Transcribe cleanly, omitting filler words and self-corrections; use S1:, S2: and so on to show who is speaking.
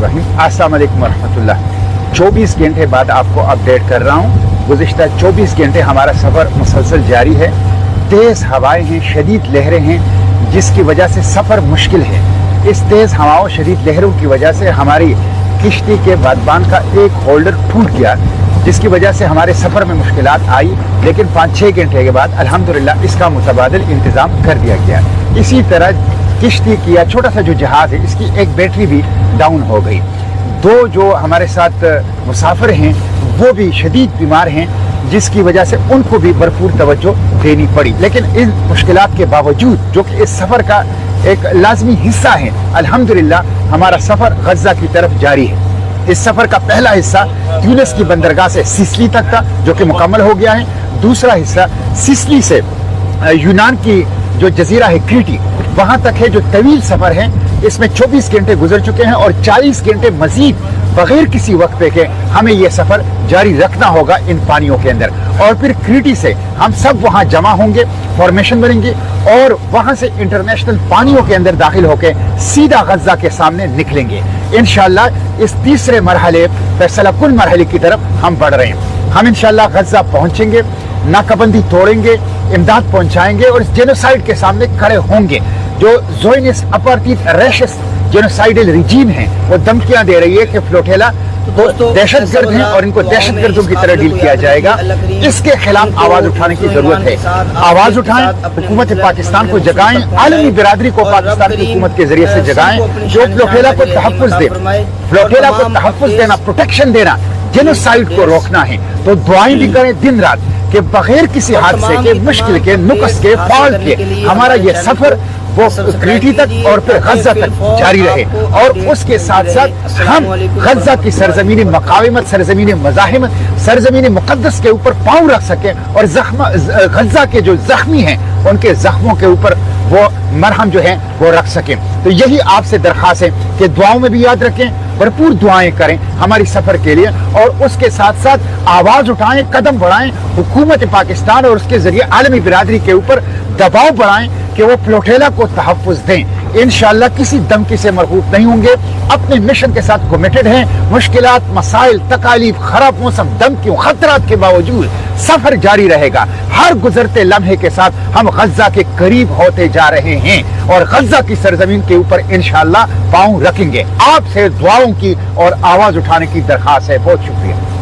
S1: बिस्मिल्लाहिर्रहमानिर्रहीम। अस्सलाम वालेकुम रहमतुल्लाह। 24 घंटे बाद आपको अपडेट कर रहा हूँ। गुज़िश्ता 24 घंटे हमारा सफ़र मुसलसल जारी है। तेज़ हवाएं हैं, शदीद लहरें हैं, जिसकी वजह से सफ़र मुश्किल है। इस तेज़ हवाओं शदीद लहरों की वजह से हमारी किश्ती के बादबान का एक होल्डर टूट गया, जिसकी वजह से हमारे सफ़र में मुश्किलात आई। लेकिन 5-6 घंटे के बाद अल्हम्दुलिल्लाह इसका मुतबादिल इंतज़ाम कर दिया गया। इसी तरह किश्ती की या छोटा सा जो जहाज़ है, इसकी एक बैटरी भी डाउन हो गई। 2 जो हमारे साथ मुसाफिर हैं वो भी शदीद बीमार हैं, जिसकी वजह से उनको भी भरपूर तवज्जो देनी पड़ी। लेकिन इन मुश्किलात के बावजूद, जो कि इस सफ़र का एक लाजमी हिस्सा है, अल्हम्दुलिल्लाह हमारा सफ़र गज़ा की तरफ जारी है। इस सफ़र का पहला हिस्सा ट्यूनिस की बंदरगाह से सिसिली तक था, जो कि मुकम्मल हो गया है। दूसरा हिस्सा सिसिली से यूनान की जो जजीरा है क्रीटी, वहाँ तक है, जो तवील सफ़र है। इसमें 24 घंटे गुजर चुके हैं और 40 घंटे मजीद बगैर किसी वक्फे के हमें यह सफ़र जारी रखना होगा इन पानियों के अंदर। और फिर क्रीटी से हम सब वहाँ जमा होंगे, फॉर्मेशन बनेंगे और वहाँ से इंटरनेशनल पानियों के अंदर दाखिल होकर सीधा गज़ा के सामने निकलेंगे। इंशाअल्लाह इस तीसरे मरहले फैसला कुल मरहले की तरफ हम बढ़ रहे हैं। हम इंशाअल्लाह गज़ा पहुँचेंगे, नाकाबंदी तोड़ेंगे, इमदाद पहुँचाएंगे और इस जेनोसाइड के सामने खड़े होंगे। जो ज़ोयनिस्ट अपार्थाइड रैशिस्ट जेनोसाइडल रिजीम है, वो धमकियां दे रही है कि फ्लोटेला तो दहशतगर्द हैं और इनको दहशतगर्दों की तरह डील किया जाएगा। इसके खिलाफ आवाज उठाने की जरूरत है। आवाज उठाएं, हुकूमत पाकिस्तान को जगाएं, आलमी बिरादरी को पाकिस्तान की हुकूमत के जरिए से जगाएं, जो फ्लोटेला को तहफ़्फ़ुज़ दे। फ्लोटेला को तहफ़्फ़ुज़ देना, प्रोटेक्शन देना, जेनोसाइड को रोकना है। तो दुआएं भी करें दिन रात कि बगैर किसी हादसे के, मुश्किल के, नुक्स के, फॉल्ट के हमारा ये सफर वो क्रीटी तक और फिर गज़ा तक जारी रहे। और उसके साथ साथ हम गज़ा की सरजमीन मकाविमत, सरजमीन मज़ाहिमत, सरजमीन मुक़द्दस के ऊपर पाँव रख सकें और गज़ा के जो जख्मी हैं उनके जख्मों के ऊपर वो मरहम जो है वो रख सकें। तो यही आपसे दरख्वास्त है कि दुआओं में भी याद रखें, भरपूर दुआएं करें हमारी सफ़र के लिए और उसके साथ साथ आवाज़ उठाएं, कदम बढ़ाएं, हुकूमत पाकिस्तान और उसके जरिए आलमी बिरादरी के ऊपर दबाव बढ़ाएं कि वो फ्लोटेला को तहफ़्फ़ुज़ दें। इंशाअल्लाह किसी धमकी से मरहूब नहीं होंगे, अपने मिशन के साथ कमिटेड हैं। मुश्किलात, मसाइल, तकालीफ, खराब मौसम, धमकियों, खतरात के बावजूद सफ़र जारी रहेगा। हर गुजरते लम्हे के साथ हम गज़ा के करीब होते जा रहे हैं और गज़ा की सरजमीन के ऊपर इंशाअल्लाह पाँव रखेंगे। आपसे दुआओं की और आवाज़ उठाने की दरख्वास्त है। बहुत शुक्रिया।